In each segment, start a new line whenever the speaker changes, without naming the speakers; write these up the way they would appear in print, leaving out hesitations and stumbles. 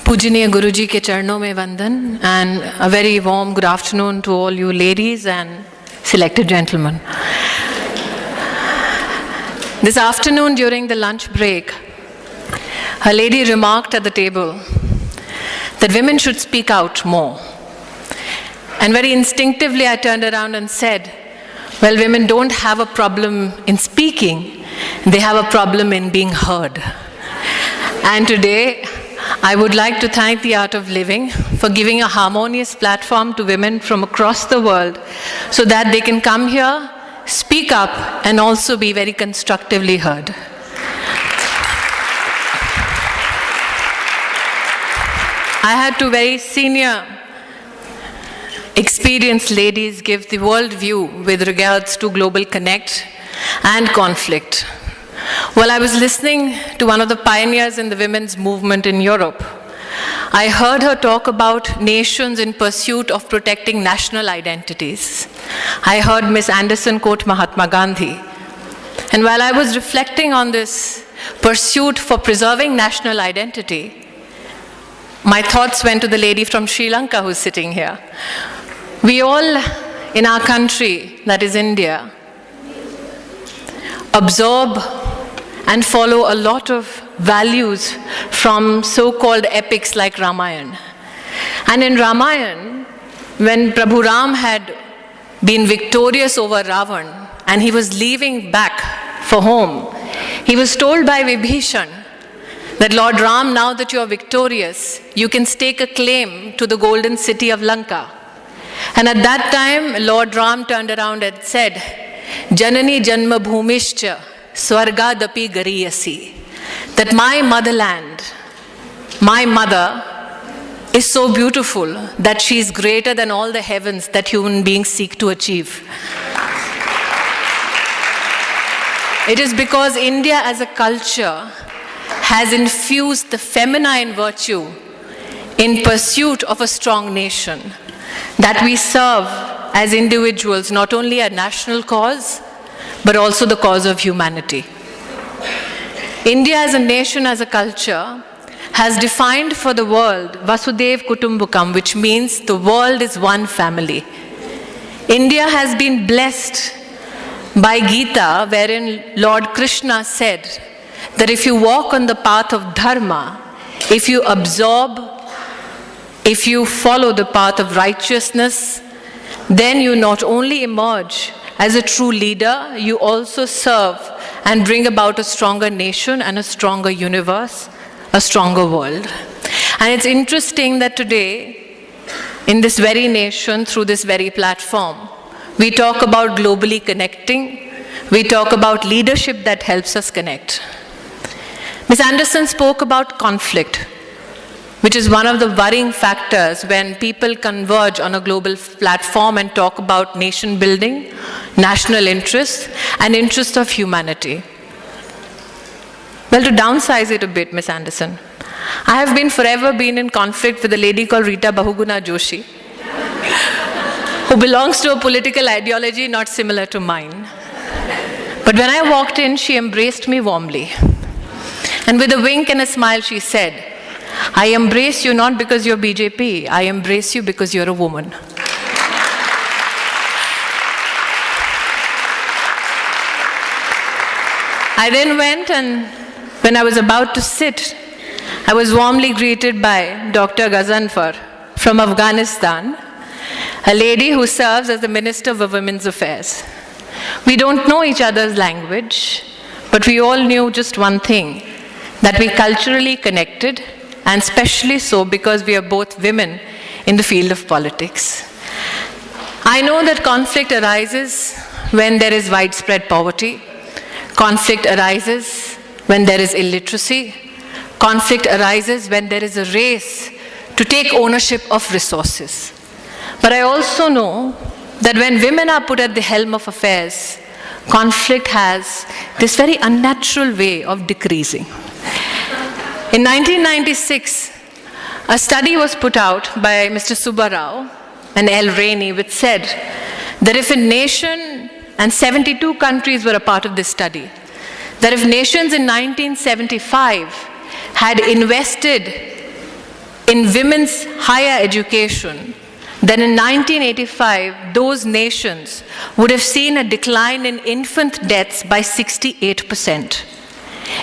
Pujaniya Guruji ke charnon mein vandan, and a very warm good afternoon to all you ladies and selected gentlemen. This afternoon during the lunch break, a lady remarked at the table that women should speak out more. And very instinctively I turned around and said, well, women don't have a problem in speaking, they have a problem in being heard. And today, I would like to thank the Art of Living for giving a harmonious platform to women from across the world so that they can come here, speak up, and also be very constructively heard. I had two very senior, experienced ladies give the world view with regards to global connect and conflict. While I was listening to one of the pioneers in the women's movement in Europe, I heard her talk about nations in pursuit of protecting national identities. I heard Ms. Anderson quote Mahatma Gandhi. And while I was reflecting on this pursuit for preserving national identity, my thoughts went to the lady from Sri Lanka who's sitting here. We all in our country, that is India, absorb and follow a lot of values from so-called epics like Ramayana. And in Ramayana, when Prabhu Ram had been victorious over Ravan and he was leaving back for home, he was told by Vibhishan that Lord Ram, now that you are victorious, you can stake a claim to the golden city of Lanka. And at that time, Lord Ram turned around and said, Janani Janma Bhumishcha Swargadapi Gariyasi. That my motherland, my mother, is so beautiful that she is greater than all the heavens that human beings seek to achieve. It is because India as a culture has infused the feminine virtue in pursuit of a strong nation that we serve as individuals not only a national cause, but also the cause of humanity. India as a nation, as a culture, has defined for the world Vasudev Kutumbakam, which means the world is one family. India has been blessed by Gita, wherein Lord Krishna said that if you walk on the path of dharma, if you absorb, if you follow the path of righteousness, then you not only emerge as a true leader, you also serve and bring about a stronger nation and a stronger universe, a stronger world. And it's interesting that today, in this very nation, through this very platform, we talk about globally connecting, we talk about leadership that helps us connect. Ms. Anderson spoke about conflict, which is one of the worrying factors when people converge on a global platform and talk about nation building, national interests, and interests of humanity. Well, to downsize it a bit, Ms. Anderson, I have forever been in conflict with a lady called Rita Bahuguna Joshi, who belongs to a political ideology not similar to mine. But when I walked in, she embraced me warmly. And with a wink and a smile, she said, I embrace you not because you're BJP, I embrace you because you're a woman. I then went, and when I was about to sit, I was warmly greeted by Dr. Ghazanfar from Afghanistan, a lady who serves as the Minister for Women's Affairs. We don't know each other's language, but we all knew just one thing, that we culturally connected, and especially so because we are both women in the field of politics. I know that conflict arises when there is widespread poverty. Conflict arises when there is illiteracy. Conflict arises when there is a race to take ownership of resources. But I also know that when women are put at the helm of affairs, conflict has this very unnatural way of decreasing. In 1996, a study was put out by Mr. Subba Rao and L. Rainey, which said that if a nation, and 72 countries were a part of this study, that if nations in 1975 had invested in women's higher education, then in 1985, those nations would have seen a decline in infant deaths by 68%.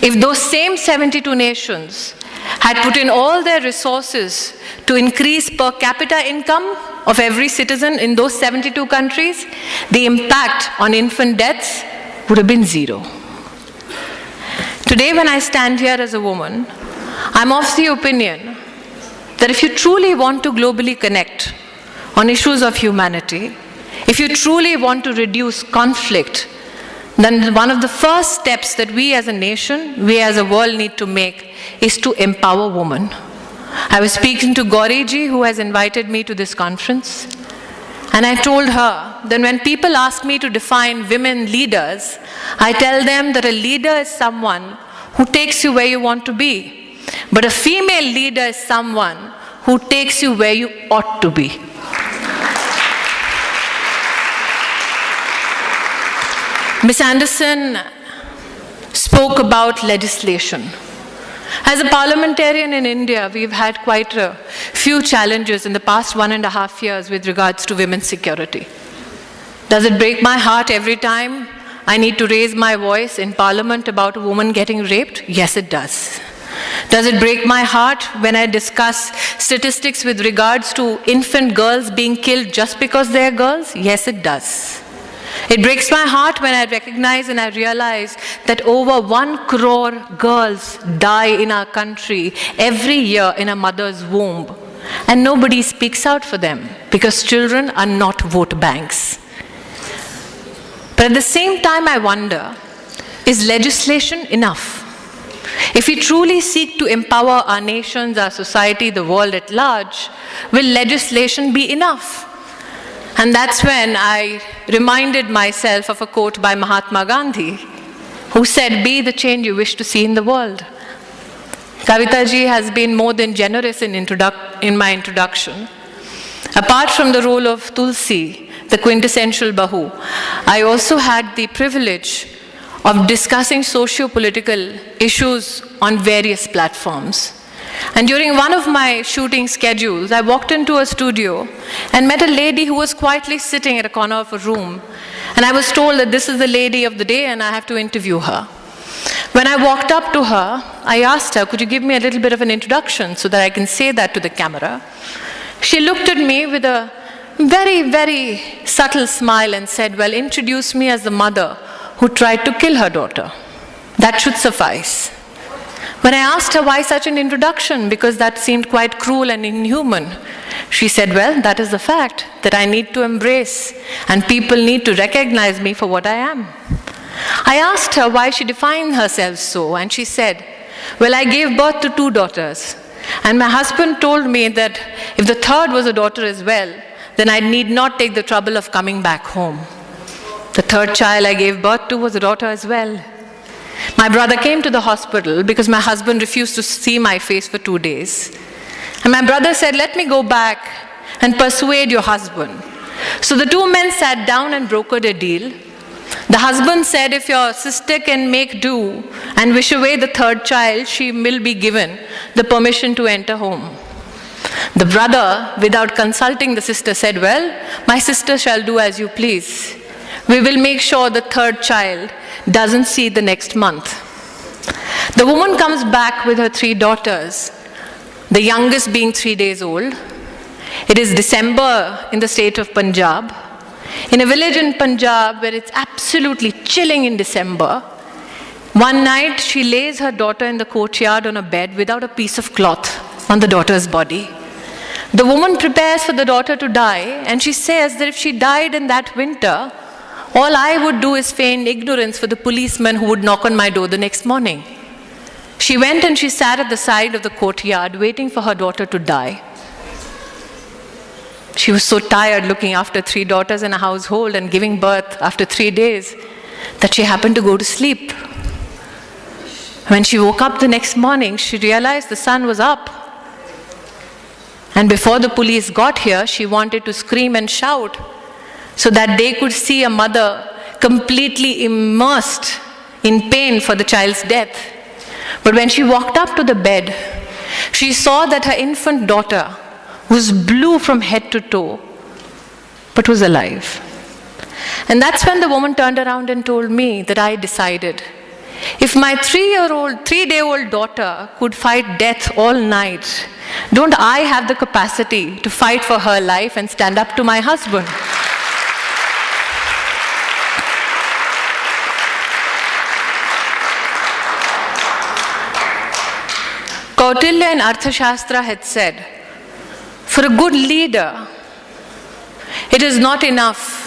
If those same 72 nations had put in all their resources to increase per capita income of every citizen in those 72 countries, the impact on infant deaths would have been zero. Today, when I stand here as a woman, I'm of the opinion that if you truly want to globally connect on issues of humanity, if you truly want to reduce conflict, then one of the first steps that we as a nation, we as a world need to make is to empower women. I was speaking to Gauri-ji, who has invited me to this conference, and I told her that when people ask me to define women leaders, I tell them that a leader is someone who takes you where you want to be, but a female leader is someone who takes you where you ought to be. Ms. Anderson spoke about legislation. As a parliamentarian in India, we've had quite a few challenges in the past 1.5 years with regards to women's security. Does it break my heart every time I need to raise my voice in parliament about a woman getting raped? Yes, it does. Does it break my heart when I discuss statistics with regards to infant girls being killed just because they're girls? Yes, it does. It breaks my heart when I recognize and I realize that over 1 crore girls die in our country every year in a mother's womb, and nobody speaks out for them because children are not vote banks. But at the same time, I wonder, is legislation enough? If we truly seek to empower our nations, our society, the world at large, will legislation be enough? And that's when I reminded myself of a quote by Mahatma Gandhi, who said, "Be the change you wish to see in the world." Kavita ji has been more than generous in my introduction. Apart from the role of Tulsi, the quintessential Bahu, I also had the privilege of discussing socio-political issues on various platforms. And during one of my shooting schedules, I walked into a studio and met a lady who was quietly sitting at a corner of a room. And I was told that this is the lady of the day and I have to interview her. When I walked up to her, I asked her, "Could you give me a little bit of an introduction so that I can say that to the camera?" She looked at me with a very, very subtle smile and said, "Well, introduce me as the mother who tried to kill her daughter. That should suffice." When I asked her why such an introduction, because that seemed quite cruel and inhuman, she said, "Well, that is the fact that I need to embrace, and people need to recognize me for what I am." I asked her why she defined herself so, and she said, "Well, I gave birth to 2 daughters, and my husband told me that if the third was a daughter as well, then I need not take the trouble of coming back home. The third child I gave birth to was a daughter as well. My brother came to the hospital because my husband refused to see my face for 2 days. And my brother said, 'Let me go back and persuade your husband.' So the 2 men sat down and brokered a deal. The husband said, 'If your sister can make do and wish away the third child, she will be given the permission to enter home.' The brother, without consulting the sister, said, 'Well, my sister shall do as you please. We will make sure the third child doesn't see the next month.' The woman comes back with her 3 daughters, the youngest being 3 days old. It is December in the state of Punjab. In a village in Punjab where it's absolutely chilling in December, one night she lays her daughter in the courtyard on a bed without a piece of cloth on the daughter's body. The woman prepares for the daughter to die, and she says that if she died in that winter, all I would do is feign ignorance for the policeman who would knock on my door the next morning. She went and she sat at the side of the courtyard waiting for her daughter to die. She was so tired looking after 3 daughters in a household and giving birth after 3 days that she happened to go to sleep. When she woke up the next morning, she realized the sun was up. And before the police got here, she wanted to scream and shout so that they could see a mother completely immersed in pain for the child's death. But when she walked up to the bed, she saw that her infant daughter was blue from head to toe, but was alive. And that's when the woman turned around and told me that I decided, if my 3-day-old daughter could fight death all night, don't I have the capacity to fight for her life and stand up to my husband? Kautilya in Arthashastra had said, for a good leader, it is not enough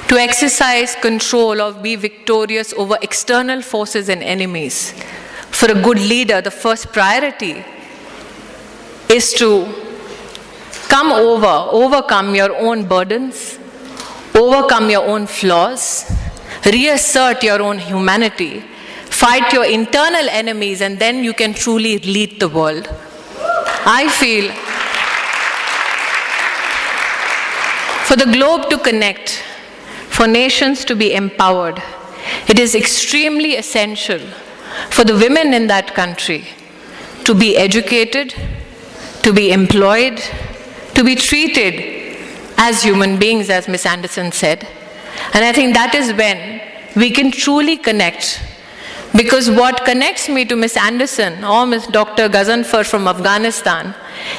to exercise control or be victorious over external forces and enemies. For a good leader, the first priority is to overcome your own burdens, overcome your own flaws, reassert your own humanity, fight your internal enemies, and then you can truly lead the world. I feel for the globe to connect, for nations to be empowered, it is extremely essential for the women in that country to be educated, to be employed, to be treated as human beings, as Ms. Anderson said. And I think that is when we can truly connect. Because what connects me to Ms. Anderson or Ms. Dr. Ghazanfar from Afghanistan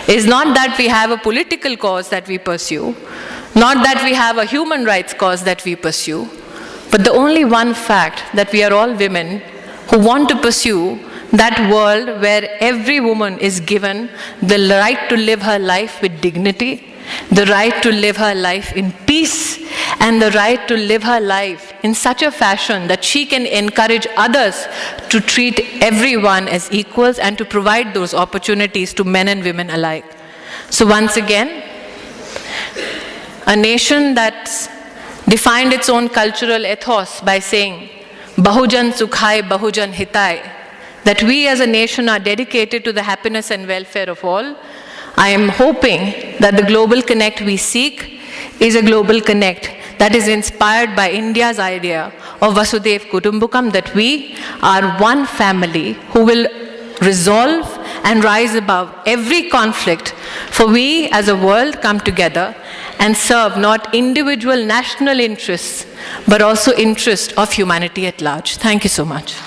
is not that we have a political cause that we pursue, not that we have a human rights cause that we pursue, but the only one fact that we are all women who want to pursue that world where every woman is given the right to live her life with dignity, the right to live her life in peace, and the right to live her life in such a fashion that she can encourage others to treat everyone as equals and to provide those opportunities to men and women alike. So once again, a nation that's defined its own cultural ethos by saying, Bahujan Sukhai, Bahujan Hitai, that we as a nation are dedicated to the happiness and welfare of all. I am hoping that the global connect we seek is a global connect that is inspired by India's idea of Vasudev Kutumbakam, that we are one family who will resolve and rise above every conflict, for we as a world come together and serve not individual national interests, but also interests of humanity at large. Thank you so much.